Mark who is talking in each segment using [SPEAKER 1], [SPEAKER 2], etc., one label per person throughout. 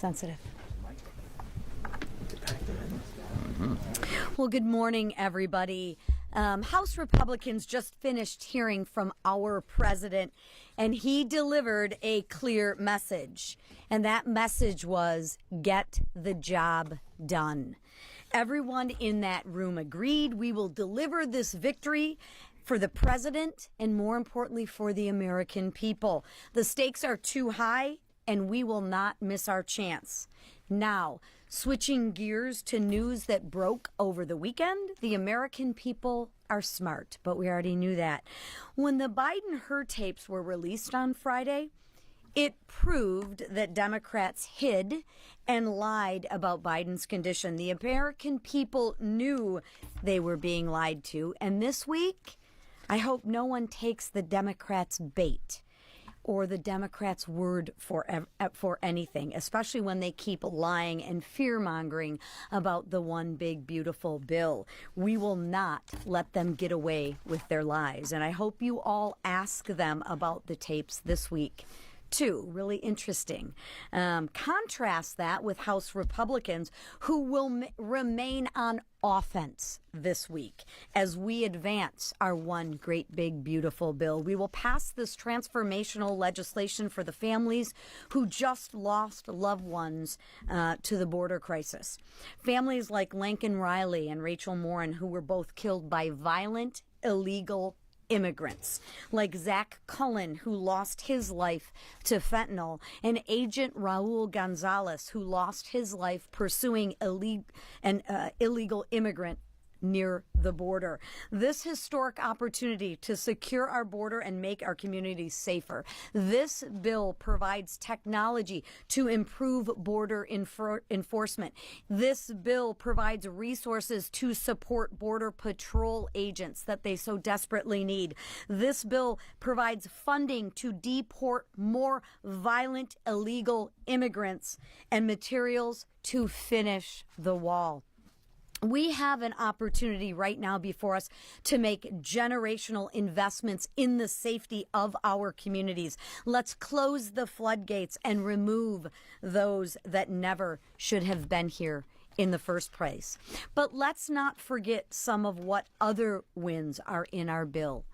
[SPEAKER 1] sensitive. Well, good morning, everybody. House Republicans just finished hearing from our president, and he delivered a clear message. And that message was, get the job done. Everyone in that room agreed we will deliver this victory for the president and, more importantly, for the American people. The stakes are too high, and we will not miss our chance. Now, switching gears to news that broke over the weekend, the American people are smart, but we already knew that. When the Biden-Hur tapes were released on Friday, it proved that Democrats hid and lied about Biden's condition. The American people knew they were being lied to, and this week, I hope no one takes the Democrats' bait or the Democrats' word for anything, especially when they keep lying and fear-mongering about the one big, beautiful bill. We will not let them get away with their lies. And I hope you all ask them about the tapes this week, too. Really interesting. Contrast that with House Republicans who will remain on offense this week as we advance our one great big beautiful bill. We will pass this transformational legislation for the families who just lost loved ones to the border crisis. Families like Lincoln Riley and Rachel Morin, who were both killed by violent, illegal immigrants, like Zach Cullen, who lost his life to fentanyl, and Agent Raul Gonzalez, who lost his life pursuing an illegal immigrant near the border. This historic opportunity to secure our border and make our communities safer. This bill provides technology to improve border enforcement. This bill provides resources to support Border Patrol agents that they so desperately need. This bill provides funding to deport more violent illegal immigrants and materials to finish the wall. We have an opportunity right now before us to make generational investments in the safety of our communities. Let's close the floodgates and remove those that never should have been here in the first place. But let's not forget some of what other wins are in our bill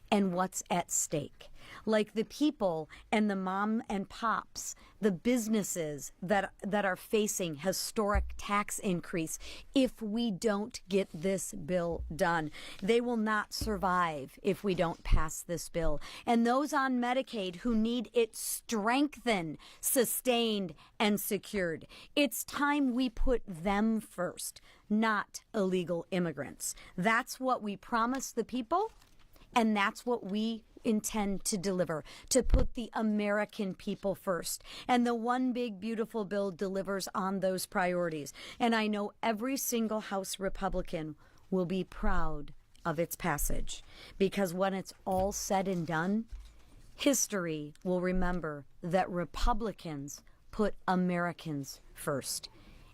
[SPEAKER 1] and what's at stake, like the people and the mom and pops, the businesses that are facing historic tax increase. If we don't get this bill done, they will not survive if we don't pass this bill. And those on Medicaid who need it strengthened, sustained, and secured. It's time we put them first, not illegal immigrants. That's what we promised the people. And that's what we intend to deliver, to put the American people first. And the one big beautiful bill delivers on those priorities. And I know every single House Republican will be proud of its passage, because when it's all said and done, history will remember that Republicans put Americans first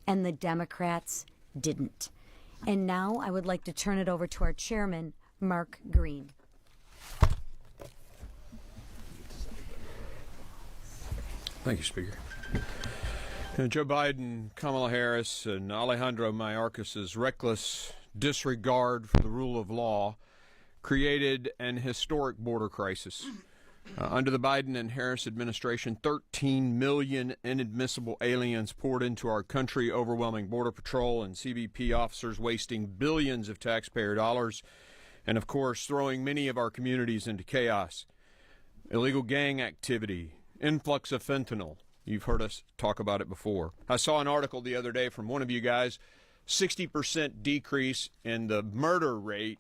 [SPEAKER 1] and the Democrats didn't. And now I would like to turn it over to our chairman, Mark Green.
[SPEAKER 2] Thank you, Speaker. Joe Biden, Kamala Harris, and Alejandro Mayorkas's reckless disregard for the rule of law created an historic border crisis. Under the Biden and Harris administration, 13 million inadmissible aliens poured into our country, overwhelming Border Patrol and CBP officers, wasting billions of taxpayer dollars, and, of course, throwing many of our communities into chaos. Illegal gang activity, influx of fentanyl. You've heard us talk about it before. I saw an article the other day from one of you guys, 60% decrease in the murder rate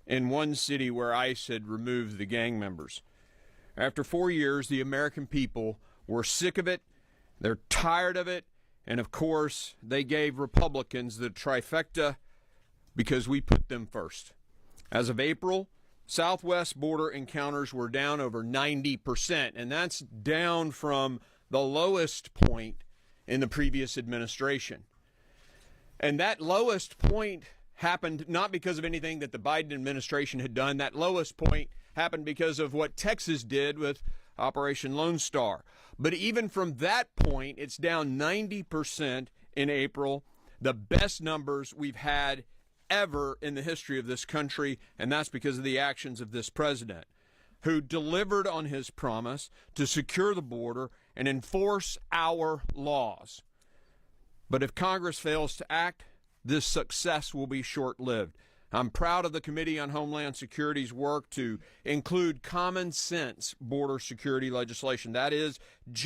[SPEAKER 2] in one city where ICE had removed the gang members. After 4 years, the American people were sick of it, they're tired of it, and of course, they gave Republicans the trifecta because we put them first. As of April, Southwest border encounters were down over 90%, and that's down from the lowest point in the previous administration. And that lowest point happened not because of anything that the Biden administration had done. That lowest point happened because of what Texas did with Operation Lone Star. But even from that point, it's down 90% in April, the best numbers we've had ever in the history of this country, and that's because of the actions of this president, who delivered on his promise to secure the border and enforce our laws. But if Congress fails to act, this success will be short-lived. I'm proud of the Committee on Homeland Security's work to include common sense border security legislation. That is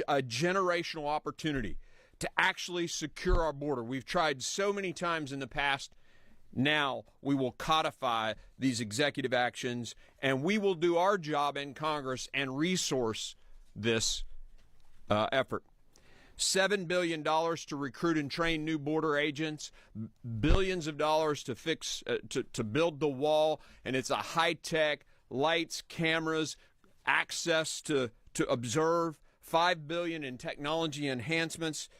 [SPEAKER 2] a generational opportunity to actually secure our border. We've tried so many times in the past. Now we will codify these executive actions, and we will do our job in Congress and resource this effort. $7 billion to recruit and train new border agents, billions of dollars to fix, to build the wall, and it's a high-tech, lights, cameras, access to observe, $5 billion in technology enhancements,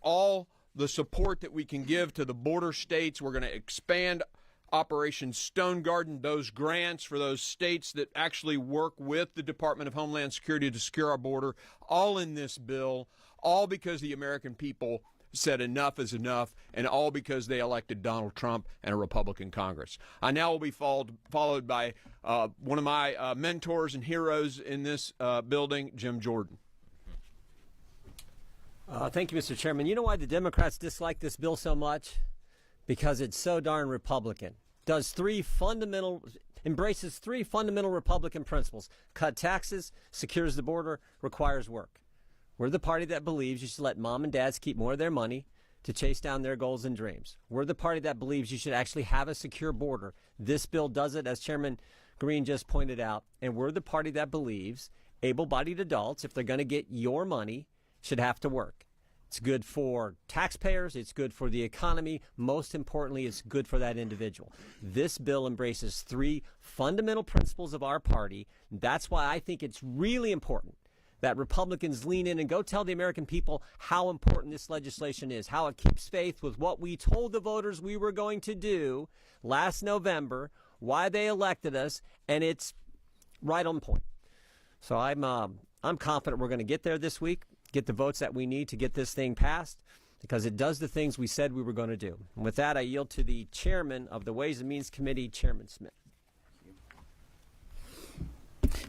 [SPEAKER 2] all the support that we can give to the border states. We're going to expand Operation Stone Garden, those grants for those states that actually work with the Department of Homeland Security to secure our border, all in this bill, all because the American people said enough is enough, and all because they elected Donald Trump and a Republican Congress. I now will be followed by one of my mentors and heroes in this building, Jim Jordan.
[SPEAKER 3] Thank you, Mr. Chairman. You know why the Democrats dislike this bill so much? Because it's so darn Republican. Embraces three fundamental Republican principles: cut taxes, secures the border, requires work. We're the party that believes you should let mom and dads keep more of their money to chase down their goals and dreams. We're the party that believes you should actually have a secure border. This bill does it, as Chairman Green just pointed out. And we're the party that believes able-bodied adults, if they're going to get your money, should have to work. It's good for taxpayers. It's good for the economy. Most importantly, it's good for that individual. This bill embraces three fundamental principles of our party. That's why I think it's really important that Republicans lean in and go tell the American people how important this legislation is, how it keeps faith with what we told the voters we were going to do last November, why they elected us, and it's right on point. So I'm confident we're going to get there this week, get the votes that we need to get this thing passed, because it does the things we said we were going to do. And with that, I yield to the chairman of the Ways and Means Committee, Chairman Smith.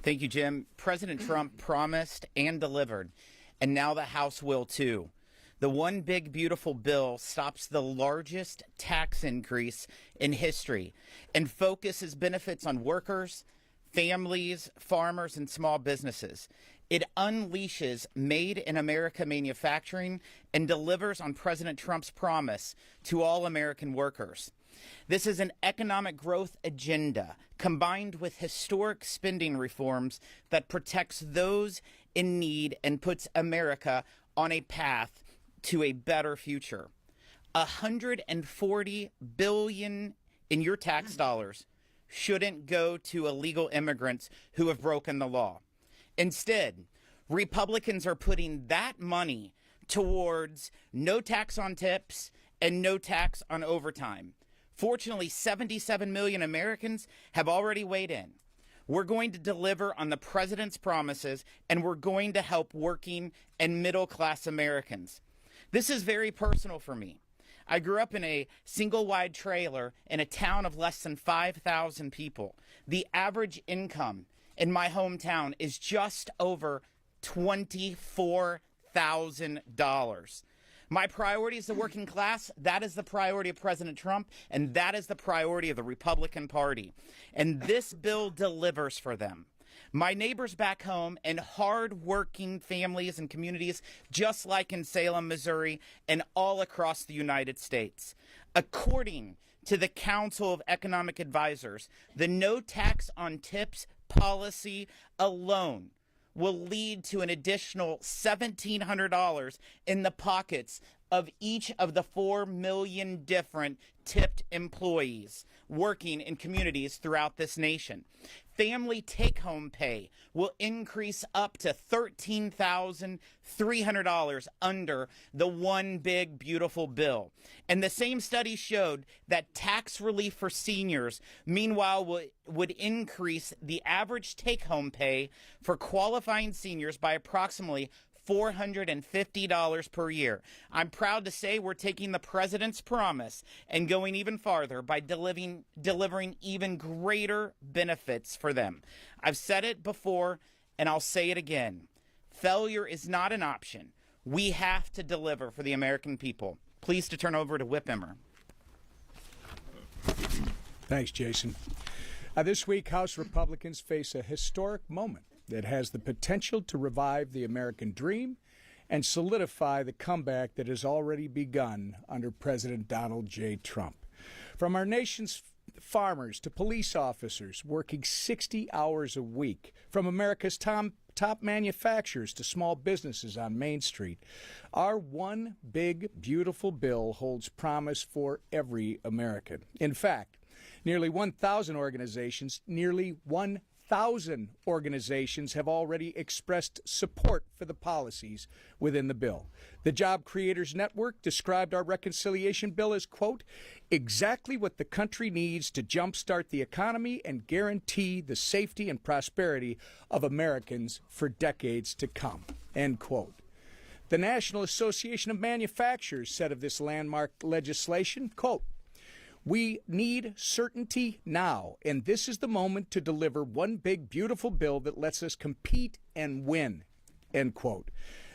[SPEAKER 4] Thank you, Jim. President Trump promised and delivered, and now the House will too. The One Big Beautiful Bill stops the largest tax increase in history and focuses benefits on workers, families, farmers, and small businesses. It unleashes Made in America manufacturing and delivers on President Trump's promise to all American workers. This is an economic growth agenda combined with historic spending reforms that protects those in need and puts America on a path to a better future. $140 billion in your tax dollars shouldn't go to illegal immigrants who have broken the law. Instead, Republicans are putting that money towards no tax on tips and no tax on overtime. Fortunately, 77 million Americans have already weighed in. We're going to deliver on the president's promises, and we're going to help working and middle-class Americans. This is very personal for me. I grew up in a single-wide trailer in a town of less than 5,000 people. The average income in my hometown is just over $24,000. My priority is the working class. That is the priority of President Trump, and that is the priority of the Republican Party. And this bill delivers for them. My neighbors back home and hard-working families and communities just like in Salem, Missouri, and all across the United States. According to the Council of Economic Advisors, the no tax on tips policy alone will lead to an additional $1,700 in the pockets of each of the 4 million different tipped employees working in communities throughout this nation. Family take-home pay will increase up to $13,300 under the One Big Beautiful Bill. And the same study showed that tax relief for seniors, meanwhile, would increase the average take-home pay for qualifying seniors by approximately $450 per year. I'm proud to say we're taking the president's promise and going even farther by delivering even greater benefits for them. I've said it before, and I'll say it again. Failure is not an option. We have to deliver for the American people. Pleased to turn over to Whip Emmer.
[SPEAKER 5] Thanks, Jason. This week, House Republicans face a historic moment that has the potential to revive the American dream and solidify the comeback that has already begun under President Donald J. Trump. From our nation's farmers to police officers working 60 hours a week, from America's top manufacturers to small businesses on Main Street, our One Big Beautiful Bill holds promise for every American. In fact, nearly 1,000 organizations have already expressed support for the policies within the bill. The Job Creators Network described our reconciliation bill as, quote, exactly what the country needs to jumpstart the economy and guarantee the safety and prosperity of Americans for decades to come, end quote. The National Association of Manufacturers said of this landmark legislation, quote, we need certainty now, and this is the moment to deliver one big, beautiful bill that lets us compete and win, end quote.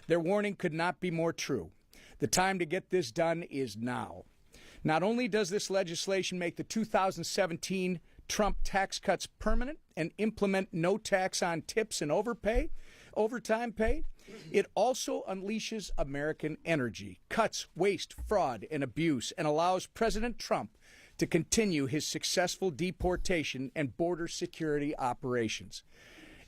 [SPEAKER 5] Their warning could not be more true. The time to get this done is now. Not only does this legislation make the 2017 Trump tax cuts permanent and implement no tax on tips and overtime pay, it also unleashes American energy, cuts waste, fraud, and abuse, and allows President Trump to continue his successful deportation and border security operations.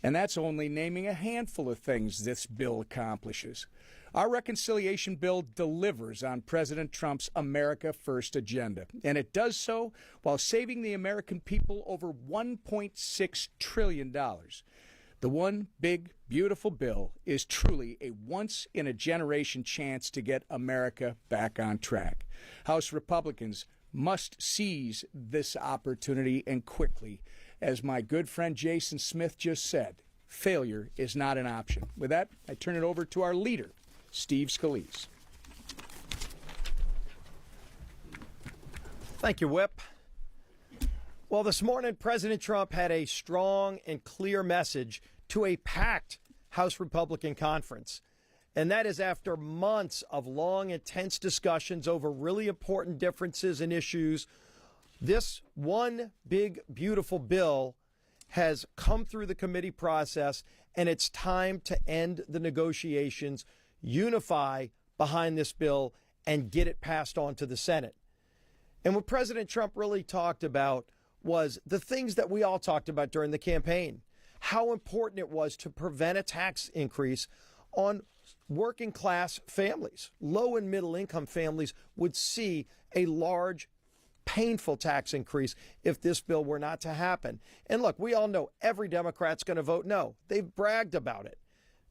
[SPEAKER 5] And that's only naming a handful of things this bill accomplishes. Our reconciliation bill delivers on President Trump's America First agenda, and it does so while saving the American people over $1.6 trillion. The One Big Beautiful Bill is truly a once-in-a-generation chance to get America back on track. House Republicans must seize this opportunity, and quickly. As my good friend Jason Smith just said, failure is not an option. With that, I turn it over to our leader, Steve Scalise.
[SPEAKER 6] Thank you, Whip. Well, this morning, President Trump had a strong and clear message to a packed House Republican conference. And that is after months of long, intense discussions over really important differences and issues. This One Big Beautiful Bill has come through the committee process, and it's time to end the negotiations, unify behind this bill, and get it passed on to the Senate. And what President Trump really talked about was the things that we all talked about during the campaign, how important it was to prevent a tax increase on working class families. Low and middle income families would see a large, painful tax increase if this bill were not to happen. And look, we all know every Democrat's going to vote no. They've bragged about it.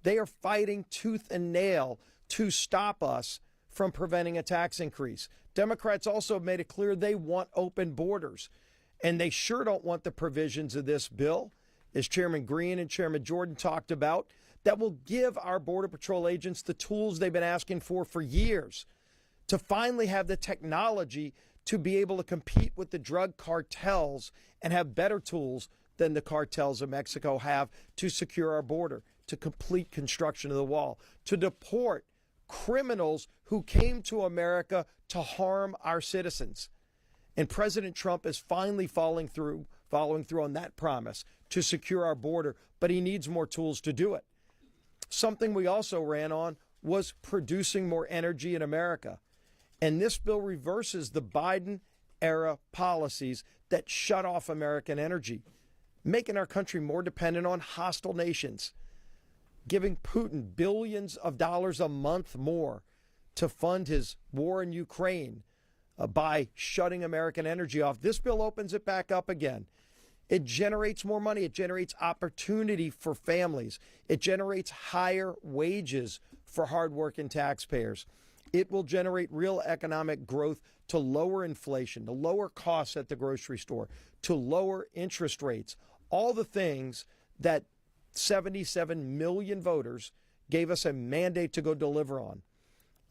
[SPEAKER 6] They are fighting tooth and nail to stop us from preventing a tax increase. Democrats also have made it clear they want open borders, and they sure don't want the provisions of this bill, as Chairman Green and Chairman Jordan talked about, that will give our Border Patrol agents the tools they've been asking for years to finally have the technology to be able to compete with the drug cartels and have better tools than the cartels of Mexico have to secure our border, to complete construction of the wall, to deport criminals who came to America to harm our citizens. And President Trump is finally following through on that promise to secure our border, but he needs more tools to do it. Something we also ran on was producing more energy in America. And this bill reverses the Biden-era policies that shut off American energy, making our country more dependent on hostile nations, giving Putin billions of dollars a month more to fund his war in Ukraine by shutting American energy off. This bill opens it back up again. It generates more money. It generates opportunity for families. It generates higher wages for hardworking taxpayers. It will generate real economic growth to lower inflation, to lower costs at the grocery store, to lower interest rates, all the things that 77 million voters gave us a mandate to go deliver on.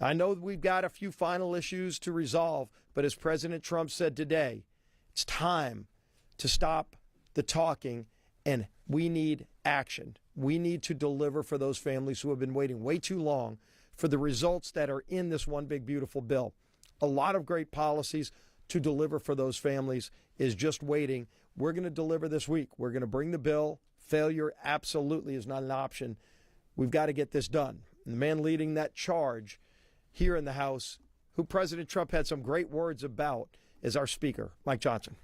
[SPEAKER 6] I know we've got a few final issues to resolve, but as President Trump said today, it's time to stop the talking, and we need action. We need to deliver for those families who have been waiting way too long for the results that are in this one big, beautiful bill. A lot of great policies to deliver for those families is just waiting. We're going to deliver this week. We're going to bring the bill. Failure absolutely is not an option. We've got to get this done. And the man leading that charge here in the House, who President Trump had some great words about, is our Speaker, Mike Johnson.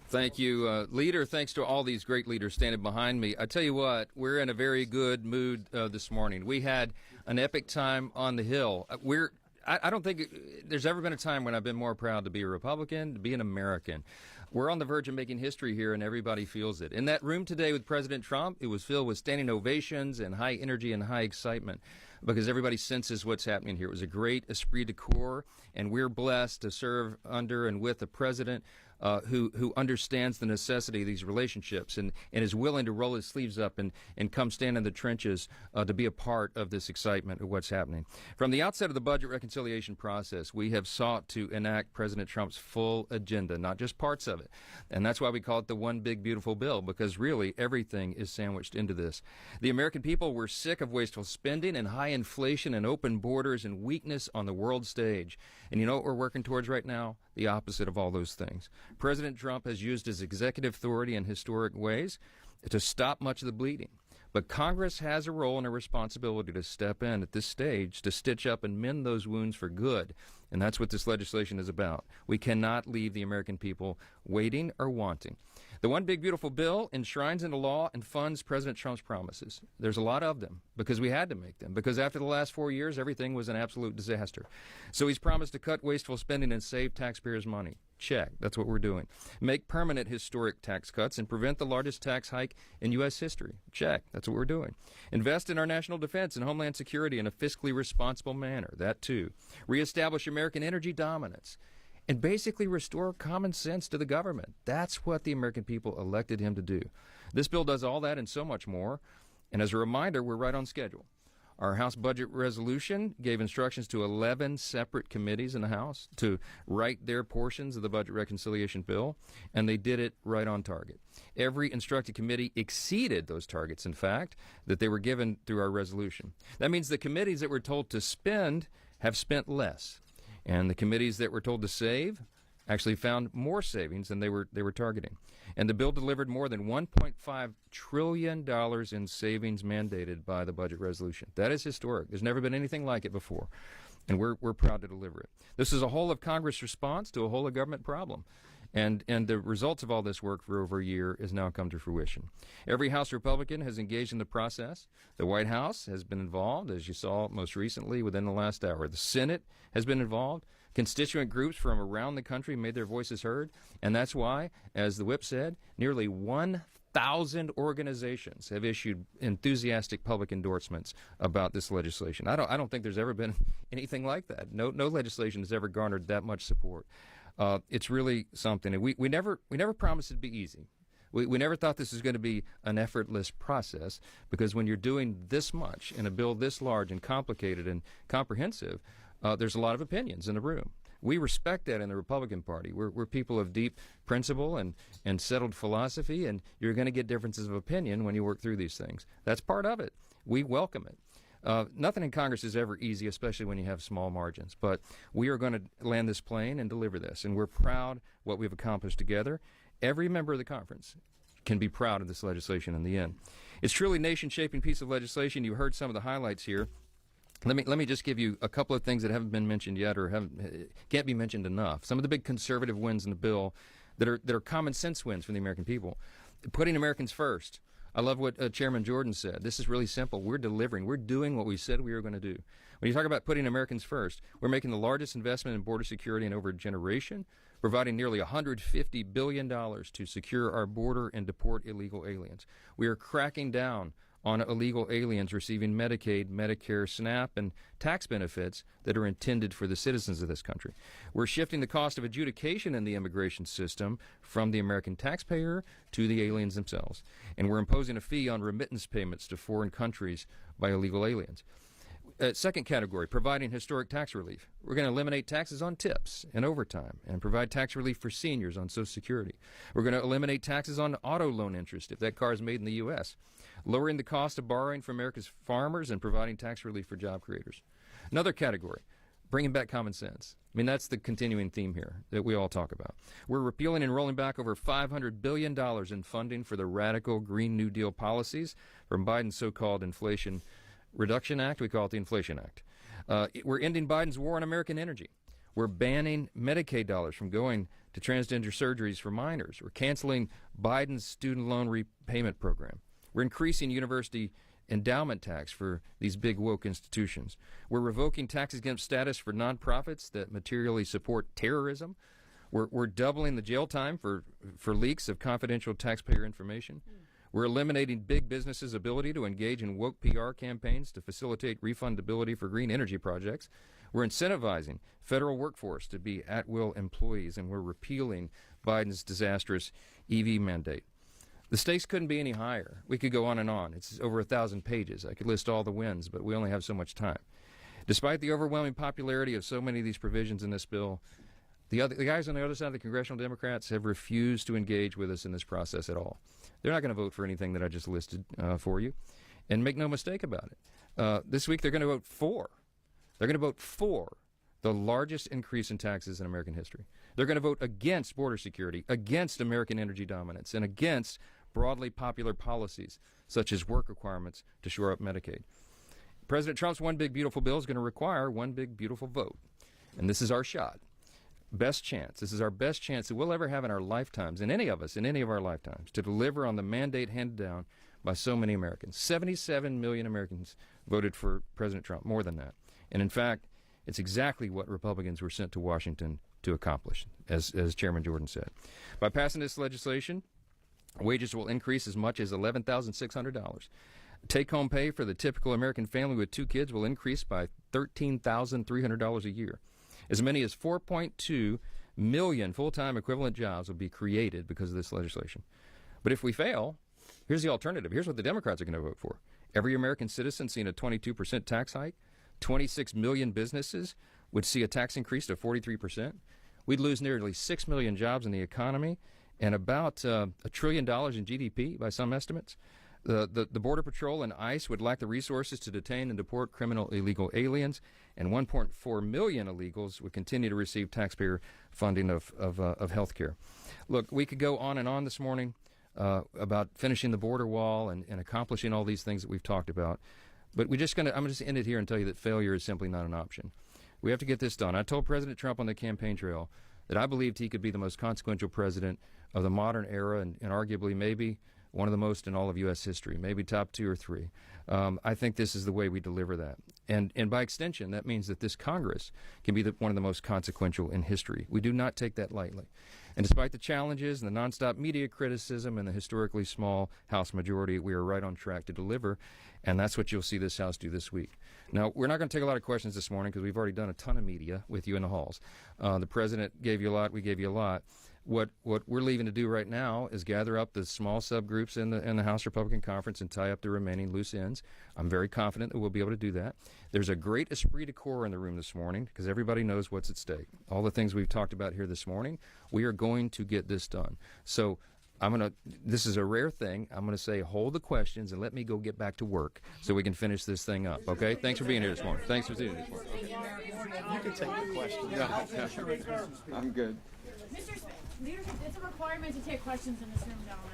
[SPEAKER 7] Thank you, Leader. Thanks to all these great leaders standing behind me. I tell you what, we're in a very good mood this morning. We had an epic time on the Hill. I don't think there's ever been a time when I've been more proud to be a Republican, to be an American. We're on the verge of making history here, and everybody feels it. In that room today with President Trump, it was filled with standing ovations and high energy and high excitement because everybody senses what's happening here. It was a great esprit de corps, and we're blessed to serve under and with a president who understands the necessity of these relationships and is willing to roll his sleeves up and come stand in the trenches to be a part of this excitement of what's happening. From the outset of the budget reconciliation process, we have sought to enact President Trump's full agenda, not just parts of it. And that's why we call it the one big, beautiful bill, because really everything is sandwiched into this. The American people were sick of wasteful spending and high inflation and open borders and weakness on the world stage. And you know what we're working towards right now? The opposite of all those things. President Trump has used his executive authority in historic ways to stop much of the bleeding. But Congress has a role and a responsibility to step in at this stage to stitch up and mend those wounds for good. And that's what this legislation is about. We cannot leave the American people waiting or wanting. The one big, beautiful bill enshrines into law and funds President Trump's promises. There's a lot of them because we had to make them, because after the last 4 years, everything was an absolute disaster. So he's promised to cut wasteful spending and save taxpayers' money. Check. That's what we're doing. Make permanent historic tax cuts and prevent the largest tax hike in U.S. history. Check. That's what we're doing. Invest in our national defense and homeland security in a fiscally responsible manner. That, too. Reestablish American energy dominance. And basically restore common sense to the government. That's what the American people elected him to do. This bill does all that and so much more. And as a reminder, we're right on schedule. Our House budget resolution gave instructions to 11 separate committees in the House to write their portions of the budget reconciliation bill, and they did it right on target. Every instructed committee exceeded those targets, in fact, that they were given through our resolution. That means the committees that were told to spend have spent less. And the committees that were told to save actually found more savings than they were targeting. And the bill delivered more than $1.5 trillion in savings mandated by the budget resolution. That is historic. There's never been anything like it before. And we're proud to deliver it. This is a whole of Congress response to a whole of government problem. And the results of all this work for over a year has now come to fruition. Every House Republican has engaged in the process. The White House has been involved, as you saw most recently within the last hour. The Senate has been involved. Constituent groups from around the country made their voices heard. And that's why, as the whip said, nearly 1,000 organizations have issued enthusiastic public endorsements about this legislation. I don't think there's ever been anything like that. No legislation has ever garnered that much support. It's really something. And we never promised it'd be easy. We never thought this was going to be an effortless process, because when you're doing this much in a bill this large and complicated and comprehensive, there's a lot of opinions in the room. We respect that in the Republican Party. We're people of deep principle and settled philosophy, and you're going to get differences of opinion when you work through these things. That's part of it. We welcome it. Nothing in Congress is ever easy, especially when you have small margins. But we are going to land this plane and deliver this, and we're proud what we've accomplished together. Every member of the conference can be proud of this legislation in the end. It's truly a nation-shaping piece of legislation. You heard some of the highlights here. Let me just give you a couple of things that haven't been mentioned yet or can't be mentioned enough. Some of the big conservative wins in the bill that are common sense wins for the American people. Putting Americans first. I love what Chairman Jordan said. This is really simple. We're delivering. We're doing what we said we were going to do. When you talk about putting Americans first, we're making the largest investment in border security in over a generation, providing nearly $150 billion to secure our border and deport illegal aliens. We are cracking down on illegal aliens receiving Medicaid, Medicare, SNAP, and tax benefits that are intended for the citizens of this country. We're shifting the cost of adjudication in the immigration system from the American taxpayer to the aliens themselves. And we're imposing a fee on remittance payments to foreign countries by illegal aliens. Second category, providing historic tax relief. We're going to eliminate taxes on tips and overtime and provide tax relief for seniors on Social Security. We're going to eliminate taxes on auto loan interest if that car is made in the U.S., lowering the cost of borrowing for America's farmers and providing tax relief for job creators. Another category, bringing back common sense. I mean, that's the continuing theme here that we all talk about. We're repealing and rolling back over $500 billion in funding for the radical Green New Deal policies from Biden's so-called Inflation Reduction Act. We call it the Inflation Act. We're ending Biden's war on American energy. We're banning Medicaid dollars from going to transgender surgeries for minors. We're canceling Biden's student loan repayment program. We're increasing university endowment tax for these big woke institutions. We're revoking tax exempt status for nonprofits that materially support terrorism. We're doubling the jail time for leaks of confidential taxpayer information. We're eliminating big businesses' ability to engage in woke PR campaigns to facilitate refundability for green energy projects. We're incentivizing federal workforce to be at-will employees, and we're repealing Biden's disastrous EV mandate. The stakes couldn't be any higher. We could go on and on. It's over 1,000 pages. I could list all the wins, but we only have so much time. Despite the overwhelming popularity of so many of these provisions in this bill, the guys on the other side of the congressional Democrats have refused to engage with us in this process at all. They're not going to vote for anything that I just listed for you. And make no mistake about it. This week they're going to vote for. They're going to vote for the largest increase in taxes in American history. They're going to vote against border security, against American energy dominance, and against broadly popular policies such as work requirements to shore up Medicaid. President Trump's one big beautiful bill is going to require one big beautiful vote. And this is our shot. Best chance. This is our best chance that we'll ever have in our lifetimes, in any of us, in any of our lifetimes, to deliver on the mandate handed down by so many Americans. 77 million Americans voted for President Trump, more than that. And in fact, it's exactly what Republicans were sent to Washington to accomplish, as Chairman Jordan said. By passing this legislation, wages will increase as much as $11,600. Take-home pay for the typical American family with 2 kids will increase by $13,300 a year. As many as 4.2 million full-time equivalent jobs will be created because of this legislation. But if we fail, here's the alternative. Here's what the Democrats are going to vote for. Every American citizen seeing a 22% tax hike. 26 million businesses would see a tax increase of 43%. We'd lose nearly 6 million jobs in the economy and about $1 trillion in GDP by some estimates. The Border Patrol and ICE would lack the resources to detain and deport criminal illegal aliens, and 1.4 million illegals would continue to receive taxpayer funding of health care. Look, we could go on and on this morning about finishing the border wall and accomplishing all these things that we've talked about. But I'm just going to end it here and tell you that failure is simply not an option. We have to get this done. I told President Trump on the campaign trail that I believed he could be the most consequential president of the modern era and arguably maybe one of the most in all of U.S. history, maybe top 2 or 3. I think this is the way we deliver that. And by extension, that means that this Congress can be one of the most consequential in history. We do not take that lightly. And despite the challenges and the nonstop media criticism and the historically small House majority, we are right on track to deliver, and that's what you'll see this House do this week. Now, we're not going to take a lot of questions this morning because we've already done a ton of media with you in the halls. The President gave you a lot, we gave you a lot. What we're leaving to do right now is gather up the small subgroups in the House Republican Conference and tie up the remaining loose ends. I'm very confident that we'll be able to do that. There's a great esprit de corps in the room this morning because everybody knows what's at stake. All the things we've talked about here this morning, we are going to get this done. So this is a rare thing. I'm going to say hold the questions and let me go get back to work so we can finish this thing up, okay? Thanks for being here this morning. Thanks for being here this morning.
[SPEAKER 6] You can take the questions.
[SPEAKER 2] No, I'm good.
[SPEAKER 8] Mr. Smith, leadership, it's a requirement to take questions in this room, gentlemen.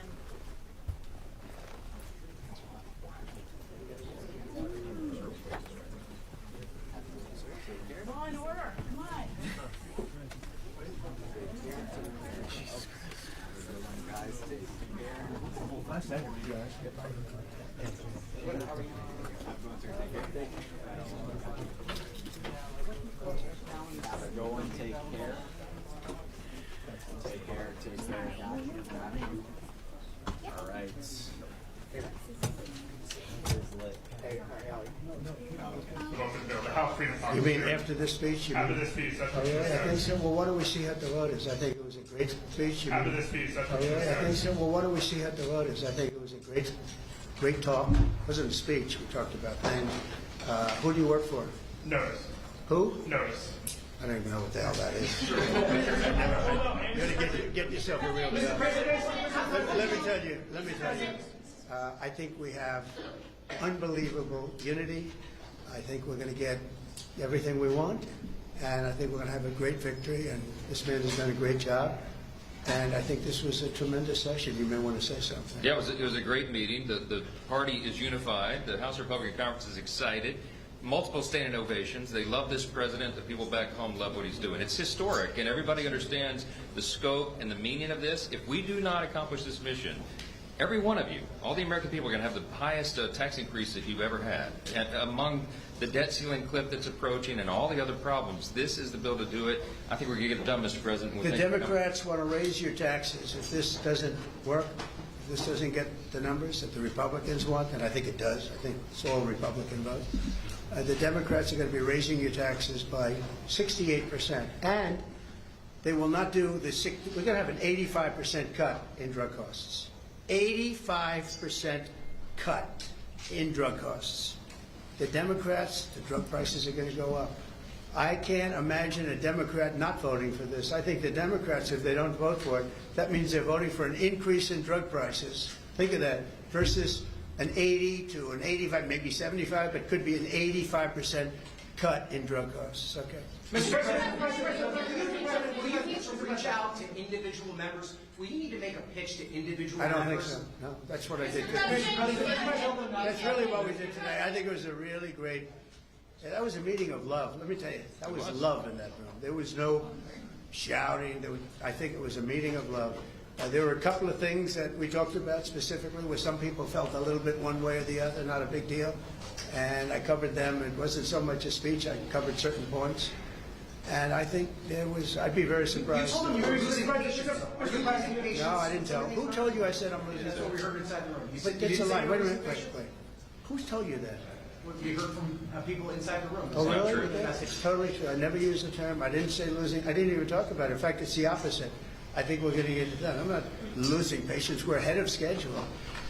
[SPEAKER 8] Law and order, come on.
[SPEAKER 5] Nice to have you guys.
[SPEAKER 3] Go and take care. Take care. Take care. All right.
[SPEAKER 9] You mean after this speech?
[SPEAKER 10] After this speech, that's what
[SPEAKER 9] Oh,
[SPEAKER 10] she
[SPEAKER 9] yeah, I think
[SPEAKER 10] said.
[SPEAKER 9] so. Well, what do we see at the voters? I think it was a great speech.
[SPEAKER 10] After this speech, that's
[SPEAKER 9] Oh,
[SPEAKER 10] what she
[SPEAKER 9] yeah, I
[SPEAKER 10] said.
[SPEAKER 9] think so. Well, what do we see at the voters? I think it was a great talk. It wasn't a speech. We talked about things. Who do you work for?
[SPEAKER 10] Notice.
[SPEAKER 9] Who?
[SPEAKER 10] Notice.
[SPEAKER 9] I don't even know what the hell that is. You gotta get yourself a real job. Let me tell you. I think we have unbelievable unity. I think we're going to get everything we want, and I think we're going to have a great victory. And this man has done a great job. And I think this was a tremendous session. You may want to say something.
[SPEAKER 7] Yeah, it was a great meeting. The party is unified. The House Republican Conference is excited. Multiple standing ovations. They love this president. The people back home love what he's doing. It's historic, and everybody understands the scope and the meaning of this. If we do not accomplish this mission, every one of you, all the American people are going to have the highest tax increase that you've ever had. And among the debt ceiling cliff that's approaching and all the other problems, this is the bill to do it. I think we're going to get it done, Mr. President.
[SPEAKER 9] The Democrats want to raise your taxes. If this doesn't work, if this doesn't get the numbers that the Republicans want, and I think it does, I think it's all Republican vote, the Democrats are going to be raising your taxes by 68%. And they will not do we're going to have an 85% cut in drug costs. 85% cut in drug costs. The Democrats, the drug prices are going to go up. I can't imagine a Democrat not voting for this. I think the Democrats, if they don't vote for it, that means they're voting for an increase in drug prices. Think of that, versus an 80 to an 85, maybe 75, but could be an 85% cut in drug costs. Okay.
[SPEAKER 11] Mr. President, will you need to reach out to individual members? Will you need to make a pitch to individual
[SPEAKER 9] I
[SPEAKER 11] members?
[SPEAKER 9] don't think so. No, that's what I did. That's really what we did today. I think it was a really great. That was a meeting of love. Let me tell you, that was love in that room. There was no shouting. I think it was a meeting of love. There were a couple of things that we talked about specifically where some people felt a little bit one way or the other, not a big deal. And I covered them. It wasn't so much a speech. I covered certain points. And I think I'd be very surprised.
[SPEAKER 11] You told him you were losing patience. Are you losing patience?
[SPEAKER 9] No, I didn't tell him. Who told you I said I'm losing?
[SPEAKER 11] That's what we heard inside the room.
[SPEAKER 9] But that's a lie. Wait a minute. Wait. Who's told you that?
[SPEAKER 11] We heard from people inside the room.
[SPEAKER 9] Oh, really?
[SPEAKER 7] true.
[SPEAKER 9] It's totally true. I never used the term. I didn't say losing. I didn't even talk about it. In fact, it's the opposite. I think we're going to get it done. I'm not losing patience. We're ahead of schedule.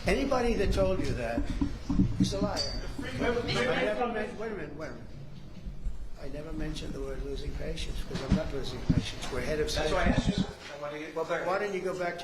[SPEAKER 9] Anybody that told you that is a liar. Wait a minute. I never mentioned the word losing patience because I'm not losing patience. We're ahead of schedule.
[SPEAKER 11] That's why I asked you.
[SPEAKER 9] Well, but why don't you go back to